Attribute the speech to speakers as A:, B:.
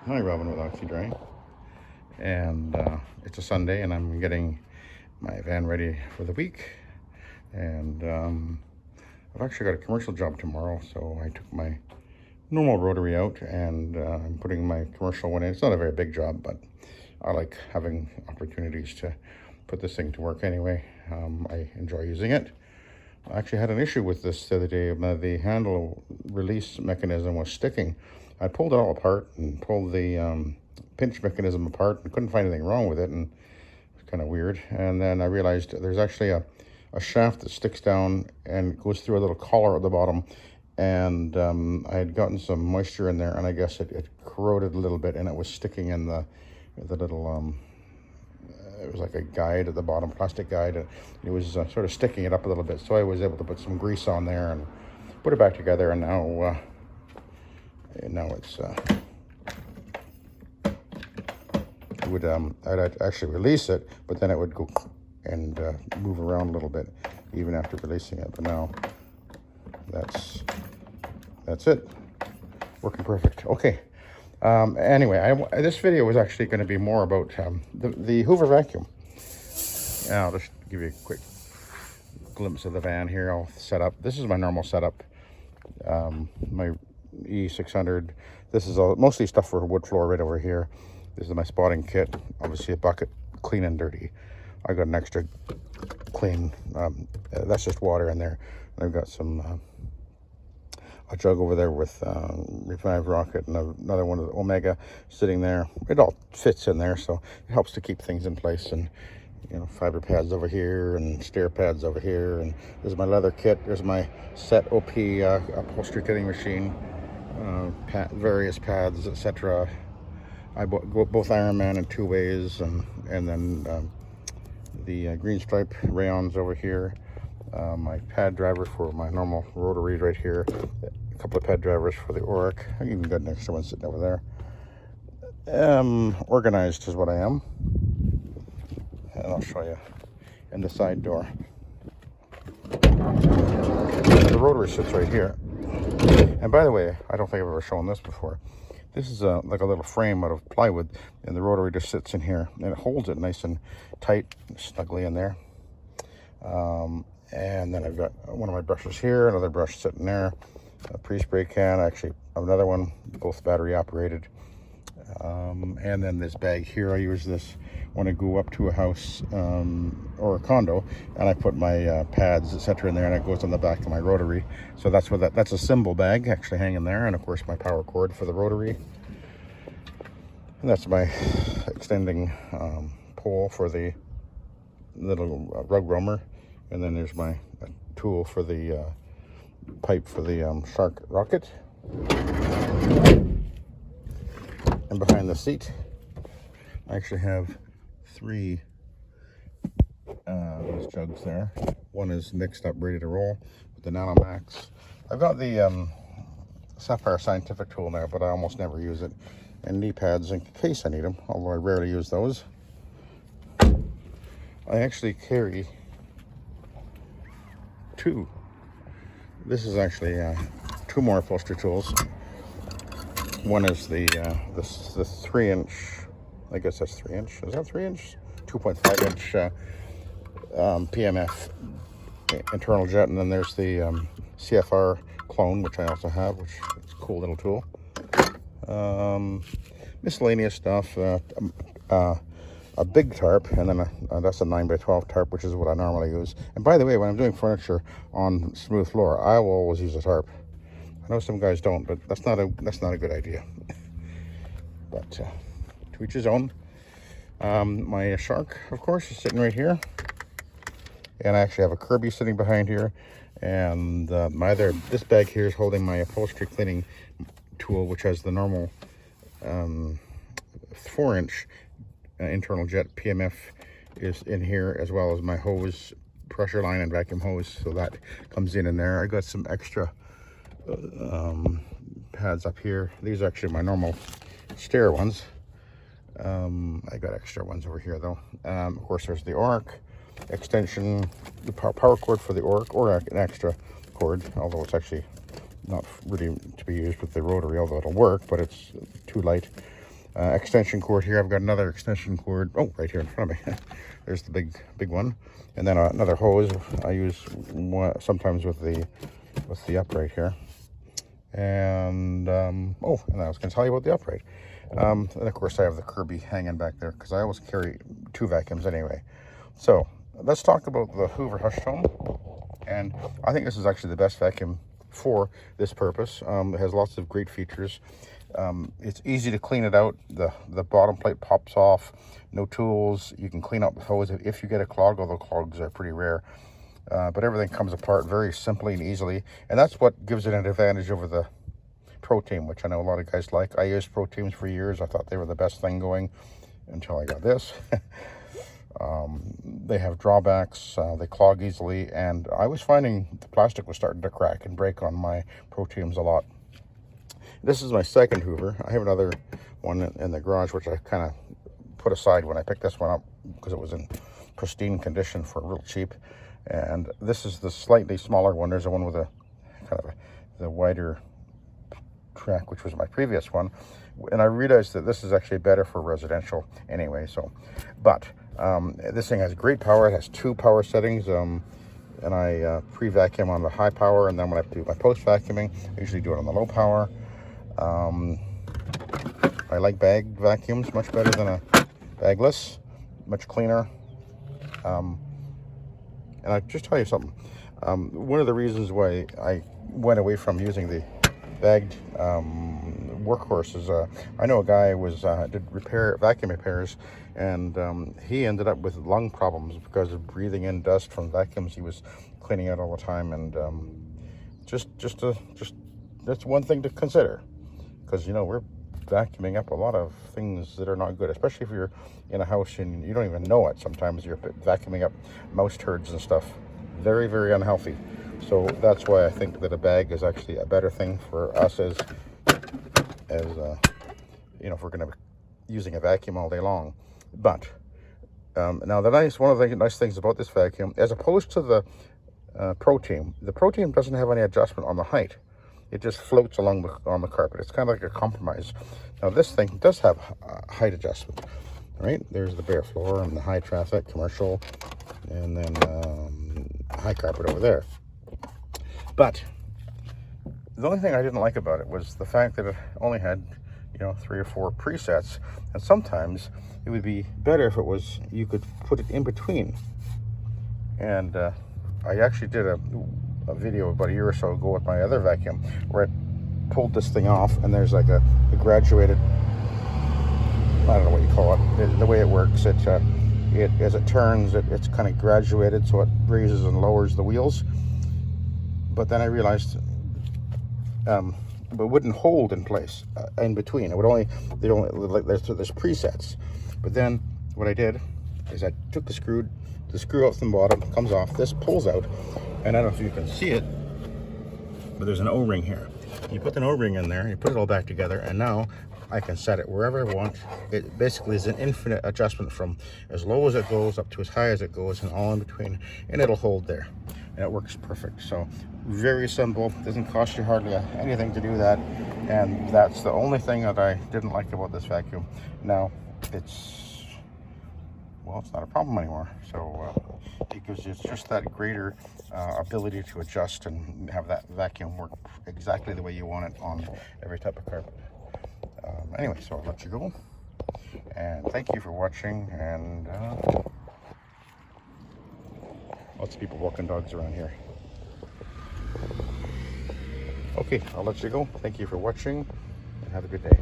A: Hi, Robin with Oxy-Dry. And it's a Sunday, and I'm getting my van ready for the week. And I've actually got a commercial job tomorrow, so I took my normal rotary out, and I'm putting my commercial one in. It's not a very big job, but I like having opportunities to put this thing to work anyway. I enjoy using it. I actually had an issue with this the other day. The handle release mechanism was sticking. I pulled it all apart and pulled the pinch mechanism apart and couldn't find anything wrong with it, and it was kind of weird. And then I realized there's actually a shaft that sticks down and goes through a little collar at the bottom, and I had gotten some moisture in there, and I guess it corroded a little bit, and it was sticking in the little it was like a guide at the bottom, plastic guide, and it was sort of sticking it up a little bit. So I was able to put some grease on there and put it back together, and now it's it would I'd actually release it, but then it would go and move around a little bit even after releasing it. But now that's it, working perfect. Okay. Anyway, this video was actually going to be more about the Hoover vacuum. And I'll just give you a quick glimpse of the van here. I'll set up. This is my normal setup. My E600. This is mostly stuff for wood floor right over here. This is my spotting kit. Obviously a bucket, clean and dirty. I got an extra clean. That's just water in there. And I've got some. A jug over there with Revive Rocket and another one of the Omega sitting there. It all fits in there, so it helps to keep things in place. And fiber pads over here and stair pads over here. And there's my leather kit. There's my set OP upholstery kitting machine, various pads, etc. I bought both Ironman in 2 ways, and then the green stripe rayons over here. My pad driver for my normal rotary right here, a couple of pad drivers for the Oric. I even got an extra one sitting over there. Organized is what I am, and I'll show you in the side door. The rotary sits right here, and by the way, I don't think I've ever shown this before. This is like a little frame out of plywood, and the rotary just sits in here, and it holds it nice and tight, snugly in there. And then I've got one of my brushes here, another brush sitting there, a pre-spray can, actually another one, both battery operated. And then this bag here, I use this when I go up to a house or a condo, and I put my pads, etc. in there, and it goes on the back of my rotary. So that's a symbol bag actually hanging there, and of course my power cord for the rotary. And that's my extending pole for the little rug roamer. And then there's my tool for the pipe for the Shark rocket. And behind the seat, I actually have 3 these jugs there. One is mixed up, ready to roll with the Nanomax. I've got the Sapphire Scientific tool now, but I almost never use it. And knee pads in case I need them, although I rarely use those. I actually carry 2. This is actually 2 more upholstery tools. One is the 3-inch, I guess that's 3-inch. Is that 3-inch? 2.5-inch PMF internal jet, and then there's the CFR clone, which I also have, which is a cool little tool. Miscellaneous stuff. A big tarp, and then that's a 9x12 tarp, which is what I normally use. And by the way, when I'm doing furniture on smooth floor, I will always use a tarp. I know some guys don't, but that's not a good idea. But to each his own. My Shark, of course, is sitting right here, and I actually have a Kirby sitting behind here. And this bag here is holding my upholstery cleaning tool, which has the normal 4-inch internal jet PMF is in here, as well as my hose, pressure line and vacuum hose, so that comes in there. I got some extra pads up here. These are actually my normal stair ones. I got extra ones over here though. Of course, there's the Oric extension, the power cord for the Oric, or an extra cord, although it's actually not really to be used with the rotary, although it'll work, but it's too light. extension cord here. I've got another extension cord. Oh, right here in front of me. There's the big one, and then another hose. I use sometimes with the upright here. And oh, and I was going to tell you about the upright. And of course, I have the Kirby hanging back there because I always carry 2 vacuums anyway. So let's talk about the Hoover Hushtone. And I think this is actually the best vacuum for this purpose. It has lots of great features. It's easy to clean it out. The bottom plate pops off. No tools. You can clean up the hose if you get a clog, although clogs are pretty rare. But everything comes apart very simply and easily. And that's what gives it an advantage over the Pro Team, which I know a lot of guys like. I used Pro Teams for years. I thought they were the best thing going until I got this. They have drawbacks, they clog easily, and I was finding the plastic was starting to crack and break on my Pro Teams a lot. This is my second Hoover. I have another one in the garage, which I kind of put aside when I picked this one up because it was in pristine condition for real cheap. And this is the slightly smaller one. There's a one with a kind of the wider track, which was my previous one. And I realized that this is actually better for residential anyway. So, but this thing has great power. It has 2 power settings. And I pre-vacuum on the high power, and then when I do my post-vacuuming, I usually do it on the low power. I like bagged vacuums much better than a bagless, much cleaner. And I just tell you something. One of the reasons why I went away from using the bagged workhorses, I know a guy did vacuum repairs, and he ended up with lung problems because of breathing in dust from vacuums he was cleaning out all the time. And just that's one thing to consider, because we're vacuuming up a lot of things that are not good, especially if you're in a house and you don't even know it. Sometimes you're vacuuming up mouse turds and stuff. Very, very unhealthy. So that's why I think that a bag is actually a better thing for us as if we're going to be using a vacuum all day long. But now one of the nice things about this vacuum, as opposed to the Pro Team, the Pro Team doesn't have any adjustment on the height. It just floats along on the carpet. It's kind of like a compromise. Now this thing does have height adjustment, right? There's the bare floor and the high traffic, commercial, and then high carpet over there. But the only thing I didn't like about it was the fact that it only had, 3 or 4 presets. And sometimes it would be better if you could put it in between. And I actually did a video about a year or so ago with my other vacuum where I pulled this thing off, and there's like a graduated, I don't know what you call it, the way it works. As it turns, it's kind of graduated, so it raises and lowers the wheels. But then I realized it wouldn't hold in place in between. It would there's presets. But then what I did is I took the screw out from the bottom, comes off, this pulls out, and I don't know if you can see it, but there's an O-ring here. You put an O-ring in there, you put it all back together, and now I can set it wherever I want. It basically is an infinite adjustment from as low as it goes up to as high as it goes, and all in between, and it'll hold there. And it works perfect. So very simple, doesn't cost you hardly anything to do that. And that's the only thing that I didn't like about this vacuum. Now it's not a problem anymore. So it gives you just that greater ability to adjust and have that vacuum work exactly the way you want it on every type of carpet. Anyway, so I'll let you go, and thank you for watching. And lots of people walking dogs around here. Okay, I'll let you go. Thank you for watching, and have a good day.